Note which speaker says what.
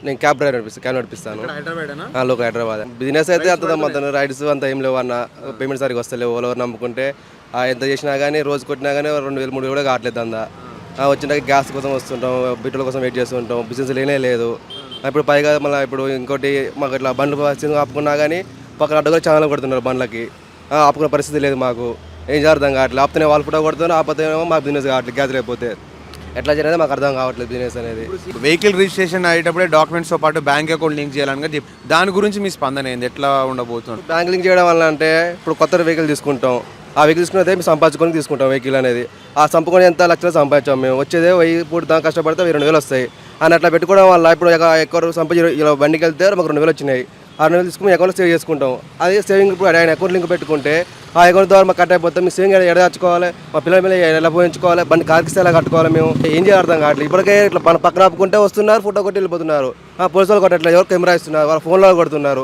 Speaker 1: నేను క్యాబ్ నడిపిస్తాను. Local Hyderabad. Business అయితే అంత మొత్తం రైడ్స్ అంత ఏం లేవు అన్న. పేమెంట్ సరిగ్గా వస్తలేవు. ఓవర్ నమ్ముకుంటే ఎంత చేసినా కానీ రోజు కొట్టినా కానీ 2,000 3,000 కూడా కావట్లేదు అందా. వచ్చిన గ్యాస్ కోసం వస్తుంటాం, పెట్రోల్ కోసం వెయిట్ చేస్తుంటాం. బిజినెస్ లేనే లేదు. ఇప్పుడు పైగా మళ్ళీ ఇప్పుడు ఇంకోటి మాకు ఇట్లా బండ్లు ఆపుకున్నా కానీ పక్కన అడ్డు కూడా చాలా కొడుతున్నారు బండ్లకి. ఆపుకునే పరిస్థితి లేదు మాకు. ఏం చేద్దాం కావట్లేదు. ఆపితేనే వాళ్ళు కూడా కొడుతున్నారు, ఆపితేనేమో మాకు బిజినెస్ కావట్లేదు. గ్యాస్ లేకపోతే ఎట్లా చేయలేదు మాకు అర్థం కావట్లేదు బిజినెస్ అనేది.
Speaker 2: వెహికల్ రిజిస్ట్రేషన్ అయ్యేటప్పుడే డాక్యుమెంట్స్తో పాటు బ్యాంక్ అకౌంట్ లింక్ చేయాలని చెప్పి దాని గురించి మీ స్పందన ఏంది, ఎట్లా ఉండబోతుంది?
Speaker 1: బ్యాంక్ లింక్ చేయడం వల్ల అంటే ఇప్పుడు కొత్త వెహికల్ తీసుకుంటాం. ఆ వెహికల్ తీసుకున్నదే మేము సంపాదించుకొని తీసుకుంటాం వెహికల్ అనేది. ఆ సంపుకొని ఎంత లక్షలు సంపాదించాం మేము. వచ్చేదే 1000 పూట దాకా కష్టపడితే 2,000 వస్తాయి అని అట్లా పెట్టుకోవడం వల్ల ఇప్పుడు ఎక్కువ సంపాదించి ఇలా బండికి వెళ్తే మాకు 2,000 వచ్చినాయి. 6,000 తీసుకుని అకౌంట్లో సేవ్ చేసుకుంటాం. అదే సేవింగ్ ఇప్పుడు ఆయన అకౌంట్ లింక్ పెట్టుకుంటే ఆ అకౌంట్ ద్వారా మాకు కట్ అయిపోతాం. మీ సేవింగ్ ఎడదాచుకోవాలి, మా పిల్లల మీద ఎలా పోయించుకోవాలి, బండి కార్కిస్తే ఎలా కట్టుకోవాలి, మేము ఏం చేయాలి అర్థం కావట్లేదు. ఇప్పటికే ఇట్లా పక్కన ఆపుకుంటే వస్తున్నారు, ఫోటో కొట్టి వెళ్ళిపోతున్నారు. పోలీసు వాళ్ళు కొట్టట్లేదు, ఎవరు కెమెరా ఇస్తున్నారు, వాళ్ళ ఫోన్లో కొడుతున్నారు.